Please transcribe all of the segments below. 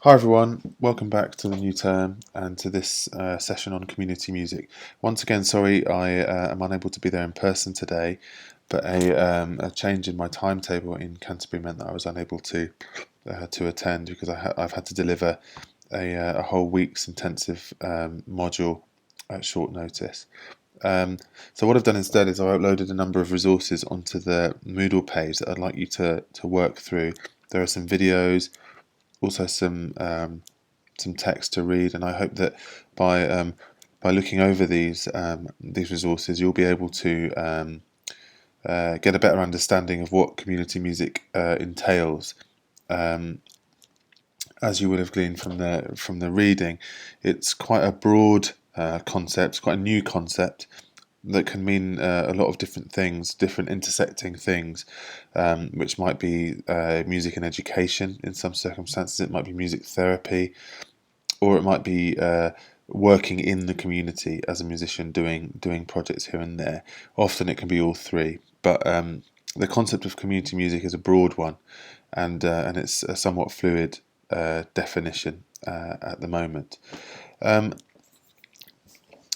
Hi everyone, welcome back to the new term and to this session on community music. Once again, sorry I am unable to be there in person today, but a change in my timetable in Canterbury meant that I was unable to attend because I've had to deliver a whole week's intensive module at short notice. So what I've done instead is I've uploaded a number of resources onto the Moodle page that I'd like you to work through. There are some videos, also some text to read, and I hope that by looking over these resources, you'll be able to get a better understanding of what community music entails. As you would have gleaned from the reading, it's quite a broad concept, quite a new concept that can mean a lot of different things, different intersecting things, which might be music and education in some circumstances. It might be music therapy, or it might be working in the community as a musician, doing projects here and there. Often it can be all three, but the concept of community music is a broad one, and it's a somewhat fluid definition at the moment.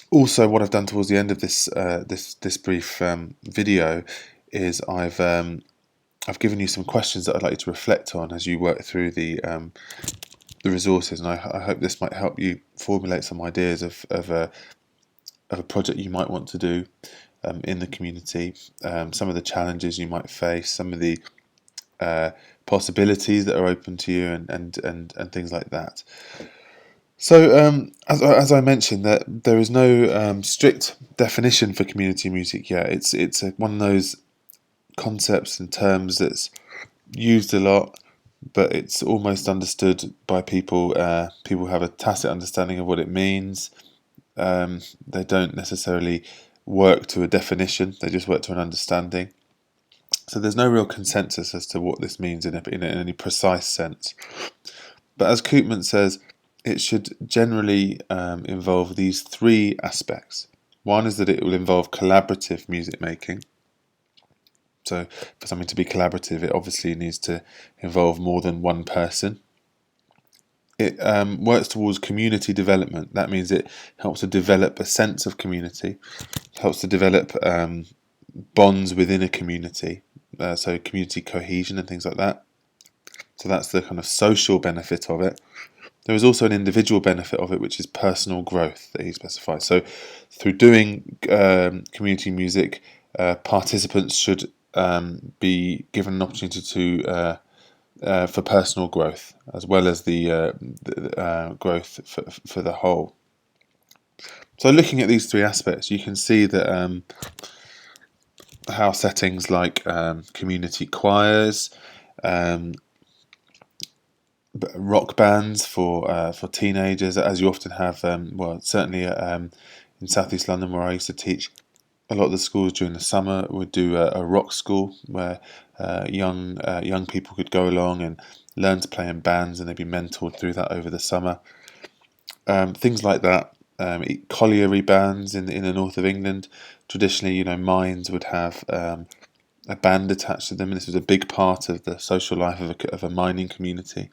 Also, what I've done towards the end of this brief video is I've given you some questions that I'd like you to reflect on as you work through the resources, and I hope this might help you formulate some ideas of a project you might want to do in the community, some of the challenges you might face, some of the possibilities that are open to you, and things like that. So, as I mentioned, that there is no strict definition for community music yet. It's one of those concepts and terms that's used a lot, but it's almost understood by people. People have a tacit understanding of what it means. They don't necessarily work to a definition; they just work to an understanding. So there's no real consensus as to what this means in any precise sense. But as Koopman says, it should generally involve these three aspects. One is that it will involve collaborative music making. So for something to be collaborative, it obviously needs to involve more than one person. It works towards community development. That means it helps to develop a sense of community, helps to develop bonds within a community, so community cohesion and things like that. So that's the kind of social benefit of it. There is also an individual benefit of it, which is personal growth that he specifies. So through doing community music, participants should be given an opportunity to for personal growth, as well as the growth for the whole. So looking at these three aspects, you can see that how settings like community choirs, rock bands for teenagers, as you often have. Well, certainly in Southeast London, where I used to teach, a lot of the schools during the summer would do a rock school where young people could go along and learn to play in bands, and they'd be mentored through that over the summer. Things like that. Colliery bands in the north of England. Traditionally, mines would have a band attached to them, and this was a big part of the social life of a mining community.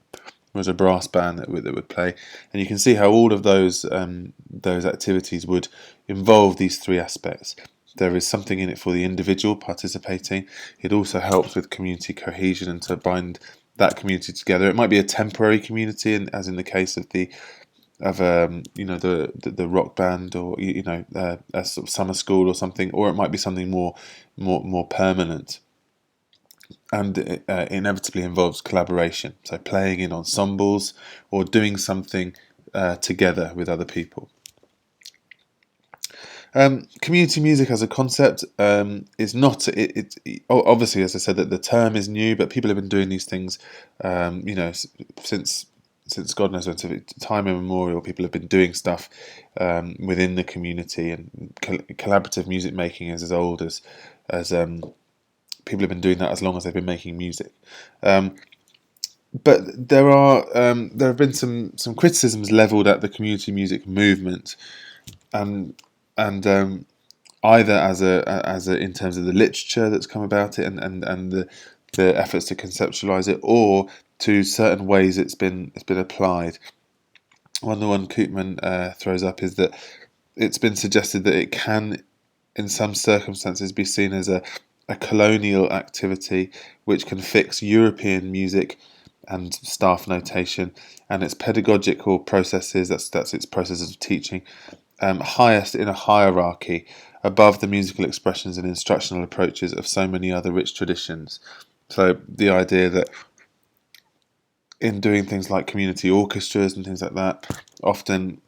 There was a brass band that would play, and you can see how all of those activities would involve these three aspects. There is something in it for the individual participating. It also helps with community cohesion and to bind that community together. It might be a temporary community, and as in the case of the rock band, or a sort of summer school or something, or it might be something more permanent. And it inevitably involves collaboration, so playing in ensembles or doing something together with other people. Community music as a concept is not. Obviously, as I said, that the term is new, but people have been doing these things, since God knows when, so time immemorial. People have been doing stuff within the community, and collaborative music making is as old as people have been doing that as long as they've been making music. But there have been some criticisms levelled at the community music movement, and either as a in terms of the literature that's come about it, and the efforts to conceptualize it, or to certain ways it's been applied. The one Koopman throws up is that it's been suggested that it can, in some circumstances, be seen as a colonial activity which can fix European music and staff notation and its pedagogical processes, that's its processes of teaching, highest in a hierarchy above the musical expressions and instructional approaches of so many other rich traditions. So the idea that in doing things like community orchestras and things like that, often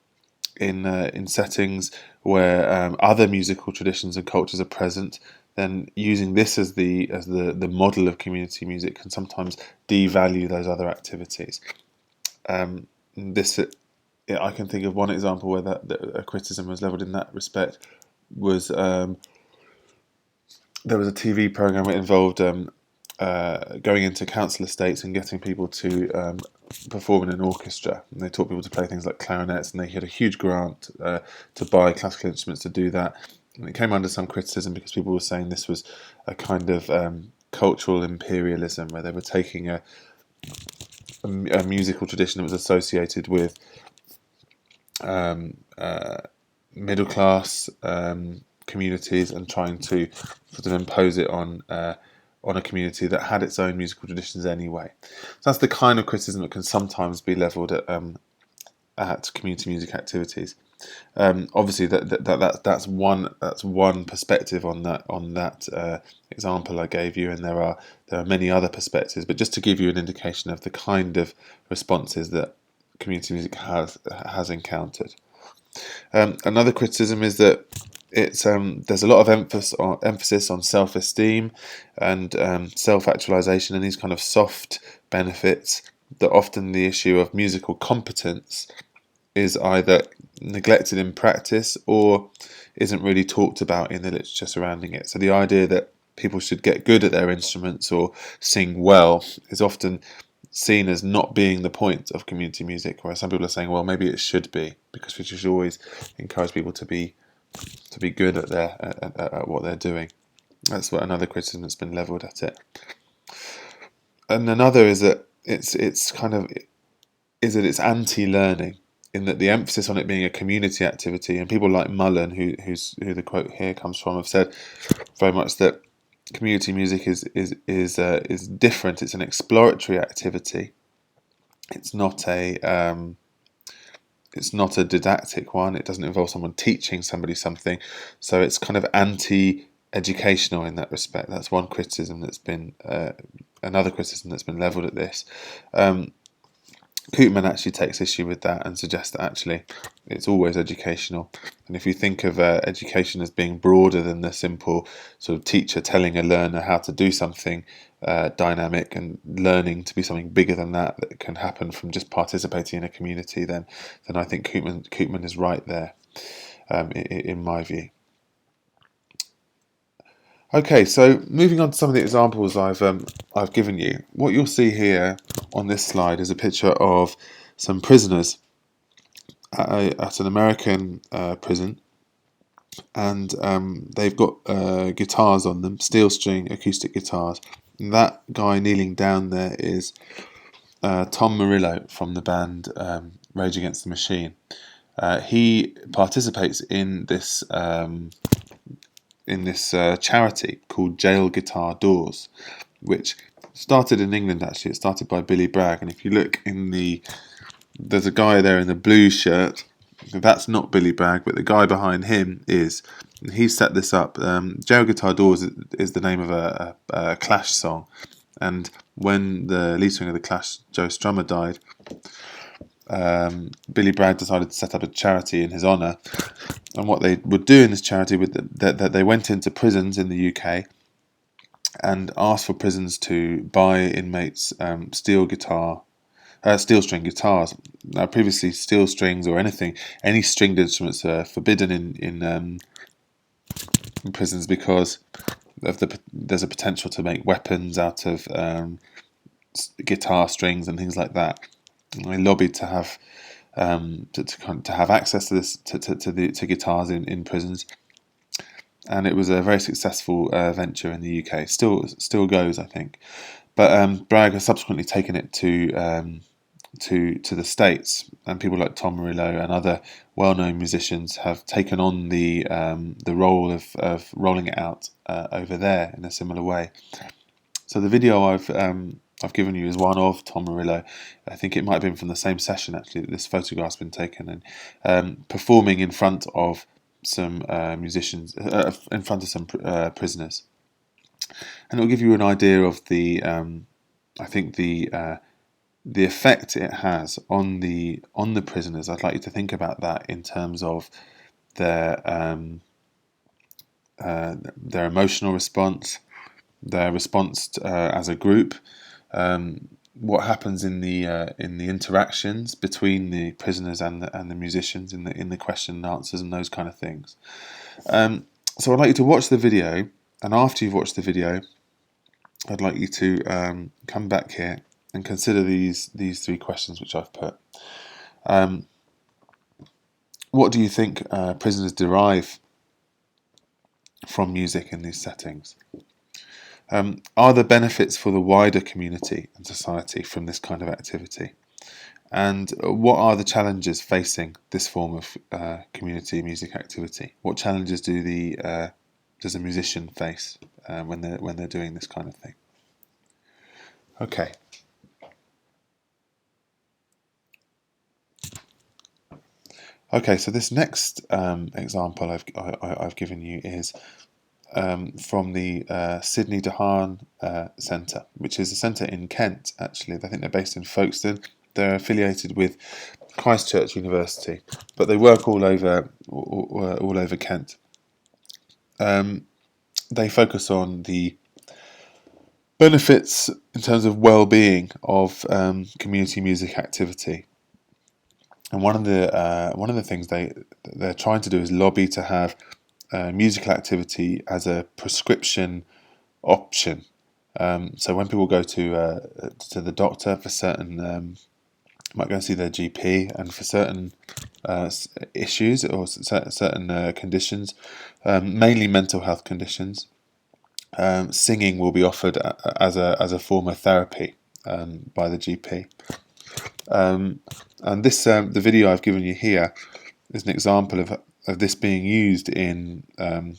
in settings where other musical traditions and cultures are present, then using this as the model of community music can sometimes devalue those other activities. This I can think of one example where that a criticism was levelled in that respect was there was a TV program that involved going into council estates and getting people to perform in an orchestra. And they taught people to play things like clarinets, and they had a huge grant to buy classical instruments to do that. And it came under some criticism because people were saying this was a kind of cultural imperialism, where they were taking a musical tradition that was associated with middle class communities and trying to sort of impose it on a community that had its own musical traditions anyway. So that's the kind of criticism that can sometimes be levelled at community music activities. Obviously, that's one perspective on that example I gave you, and there are many other perspectives. But just to give you an indication of the kind of responses that community music has encountered. Another criticism is that there's a lot of emphasis on self-esteem and self-actualization and these kind of soft benefits, that often the issue of musical competence is either neglected in practice or isn't really talked about in the literature surrounding it. So the idea that people should get good at their instruments or sing well is often seen as not being the point of community music, whereas some people are saying, well, maybe it should be, because we should always encourage people to be good at what they're doing. That's what another criticism that's been levelled at it. And another is that it's anti-learning, in that the emphasis on it being a community activity, and people like Mullen, who the quote here comes from, have said very much that community music is different. It's an exploratory activity. It's not a didactic one. It doesn't involve someone teaching somebody something. So it's kind of anti-educational in that respect. That's one criticism that's been another criticism that's been levelled at this. Koopman actually takes issue with that and suggests that actually it's always educational. And if you think of education as being broader than the simple sort of teacher telling a learner how to do something dynamic, and learning to be something bigger than that can happen from just participating in a community, then I think Koopman is right there, in my view. Okay, so moving on to some of the examples I've given you. What you'll see here on this slide is a picture of some prisoners at an American prison, and they've got guitars on them, steel string acoustic guitars. And that guy kneeling down there is Tom Morello from the band Rage Against the Machine. He participates in this charity called Jail Guitar Doors, which started in England. Actually, it started by Billy Bragg, and if you look there's a guy there in the blue shirt. That's not Billy Bragg, but the guy behind him is. He set this up. Jail Guitar Doors is the name of a Clash song, and when the lead singer of the Clash, Joe Strummer, died, Billy Bragg decided to set up a charity in his honour. And what they would do in this charity was that they went into prisons in the UK and asked for prisons to buy inmates steel string guitars. Now, previously, steel strings or any stringed instruments are forbidden in prisons because there's a potential to make weapons out of guitar strings and things like that. And they lobbied to have to have access to this to guitars in prisons, and it was a very successful venture in the UK. Still goes, I think. But Bragg has subsequently taken it to the States, and people like Tom Morello and other well-known musicians have taken on the role of rolling it out over there in a similar way. So the video I've given you is one of Tom Morello. I think it might have been from the same session actually that this photograph's been taken, and performing in front of some musicians, in front of some prisoners, and it'll give you an idea of I think the effect it has on the prisoners. I'd like you to think about that in terms of their emotional response, their response as a group, what happens in the interactions between the prisoners and the musicians in the question and answers and those kind of things. So I'd like you to watch the video, and after you've watched the video, I'd like you to come back here and consider these three questions which I've put. What do you think prisoners derive from music in these settings? Are there benefits for the wider community and society from this kind of activity? And what are the challenges facing this form of community music activity? What challenges does a musician face when they're doing this kind of thing? Okay. Okay, so this next example I've given you is from the Sydney Dehaan Centre, which is a centre in Kent, actually. I think they're based in Folkestone. They're affiliated with Christchurch University, but they work all over Kent. They focus on the benefits in terms of well-being of community music activity. And one of the things they're trying to do is lobby to have musical activity as a prescription option. So when people go to the doctor for certain, might go and see their GP, and for certain issues or certain conditions, mainly mental health conditions, singing will be offered as a form of therapy by the GP. And this the video I've given you here is an example of this being used in a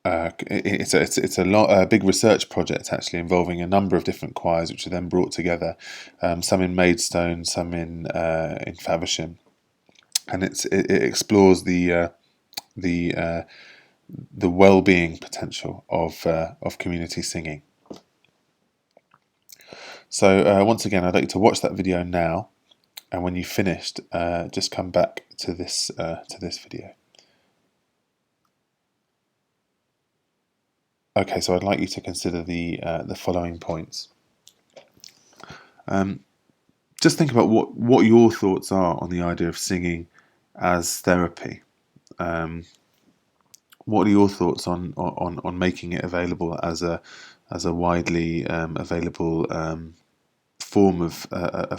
it's a big research project actually, involving a number of different choirs which are then brought together, some in Maidstone, some in Faversham, and it explores the well-being potential of community singing. So once again, I'd like you to watch that video now, and when you've finished, just come back to this video. Okay, so I'd like you to consider the following points. Just think about what your thoughts are on the idea of singing as therapy. What are your thoughts on making it available as a widely available form of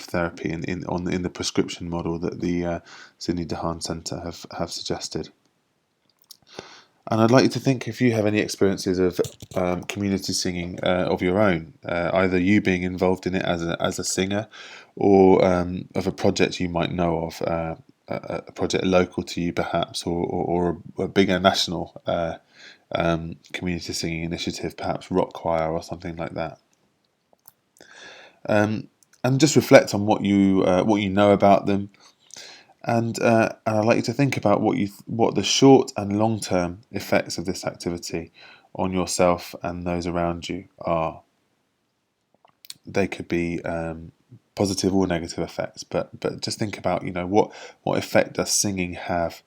therapy in the prescription model that the Sydney Dehaan Centre have suggested? And I'd like you to think if you have any experiences of community singing of your own, either you being involved in it as a singer, or of a project you might know of, a project local to you perhaps, or a bigger national community singing initiative, perhaps rock choir or something like that. And just reflect on what you know about them. And I'd like you to think about what the short and long-term effects of this activity on yourself and those around you are. They could be positive or negative effects, but just think about what effect does singing have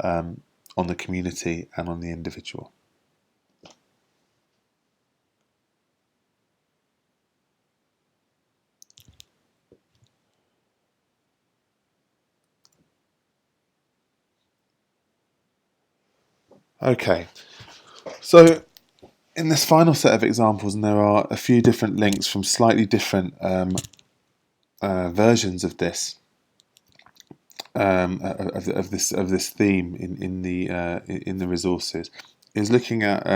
on the community and on the individual. Okay, so in this final set of examples, and there are a few different links from slightly different versions of this of this theme in the resources, is looking at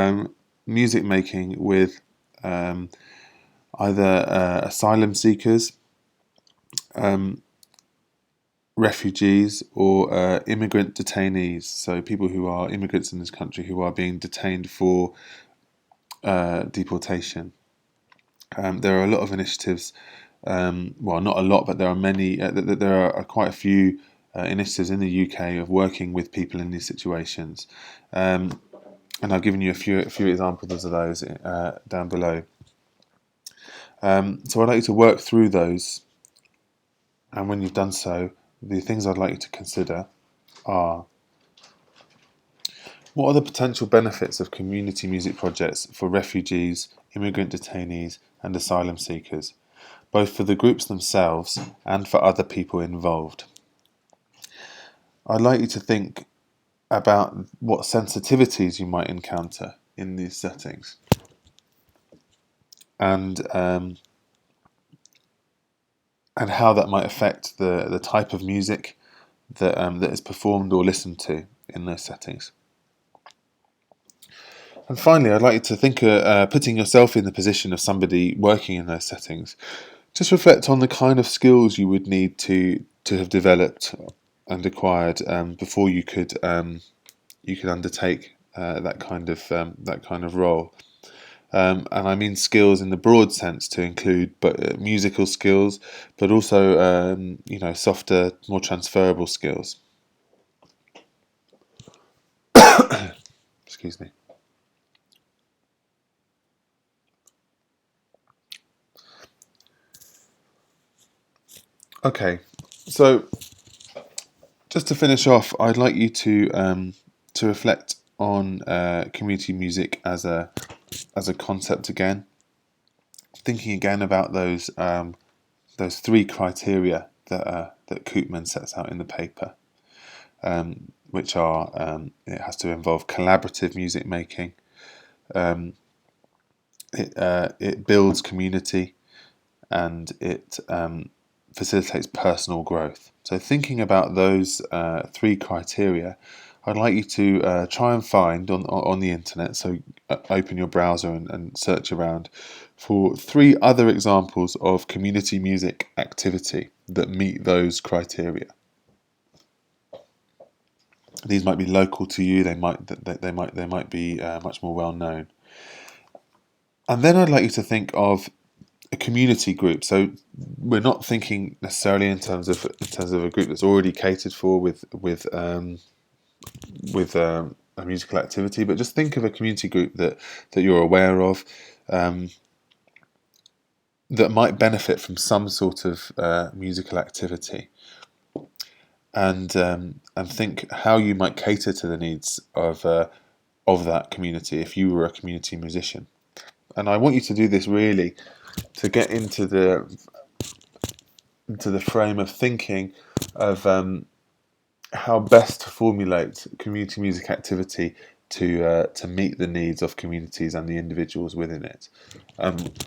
music making with either asylum seekers, refugees, or immigrant detainees. So people who are immigrants in this country who are being detained for deportation. There are a lot of initiatives. Well, not a lot, but there are many. There are quite a few initiatives in the UK of working with people in these situations, and I've given you a few examples of those down below. So I'd like you to work through those, and when you've done so, the things I'd like you to consider are: what are the potential benefits of community music projects for refugees, immigrant detainees, and asylum seekers, both for the groups themselves and for other people involved? I'd like you to think about what sensitivities you might encounter in these settings, and how that might affect the type of music that is performed or listened to in those settings. And finally, I'd like you to think, putting yourself in the position of somebody working in those settings, just reflect on the kind of skills you would need to have developed and acquired before you could undertake that kind of role. And I mean skills in the broad sense to include musical skills, but also softer, more transferable skills. Excuse me. Okay, so just to finish off, I'd like you to reflect on community music as a concept again, thinking again about those three criteria that Koopman sets out in the paper, which are it has to involve collaborative music making, it builds community, and it facilitates personal growth. So thinking about those three criteria, I'd like you to try and find on the internet, so open your browser and search around for three other examples of community music activity that meet those criteria. These might be local to you, they might be much more well known. And then I'd like you to think of a community group. So we're not thinking necessarily in terms of a group that's already catered for with a musical activity, but just think of a community group that you're aware of, that might benefit from some sort of musical activity, and think how you might cater to the needs of that community if you were a community musician. And I want you to do this really to get into the frame of thinking of how best to formulate community music activity to meet the needs of communities and the individuals within it.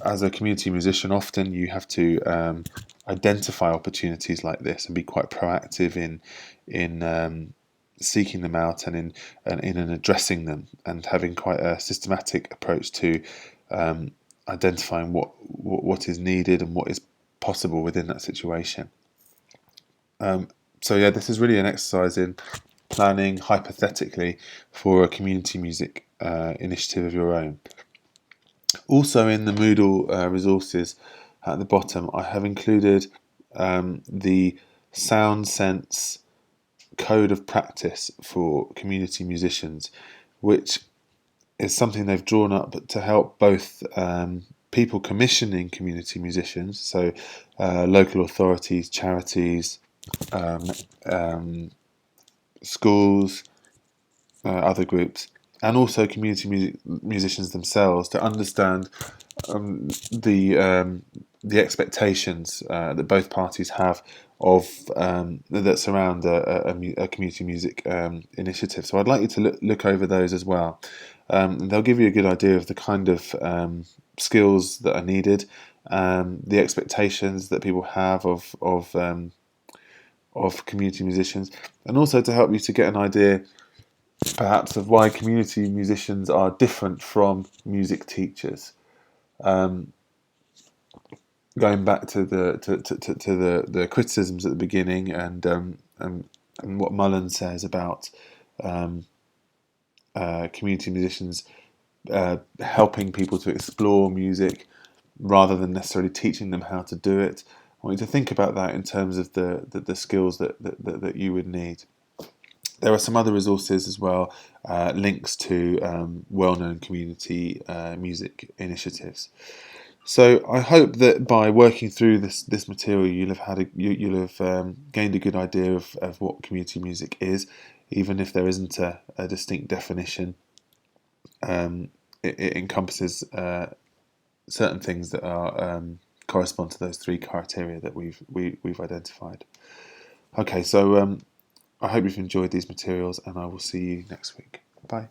As a community musician, often you have to identify opportunities like this and be quite proactive in seeking them out and in addressing them, and having quite a systematic approach to identifying what is needed and what is possible within that situation. So yeah, this is really an exercise in planning hypothetically for a community music initiative of your own. Also in the Moodle resources at the bottom, I have included the SoundSense code of practice for community musicians, which is something they've drawn up to help both people commissioning community musicians, so local authorities, charities, schools, other groups, and also community musicians themselves, to understand the expectations that both parties have of that surround a community music initiative. So I'd like you to look over those as well. They'll give you a good idea of the kind of skills that are needed, the expectations that people have of community musicians, and also to help you to get an idea perhaps of why community musicians are different from music teachers. Um, Going back to the criticisms at the beginning, and what Mullen says about um, community musicians helping people to explore music rather than necessarily teaching them how to do it. I want you to think about that in terms of the skills that you would need. There are some other resources as well, links to well-known community music initiatives. So I hope that by working through this material, you'll have gained a good idea of what community music is, even if there isn't a distinct definition. It encompasses certain things that are correspond to those three criteria that we've identified. Okay, so I hope you've enjoyed these materials, and I will see you next week. Bye.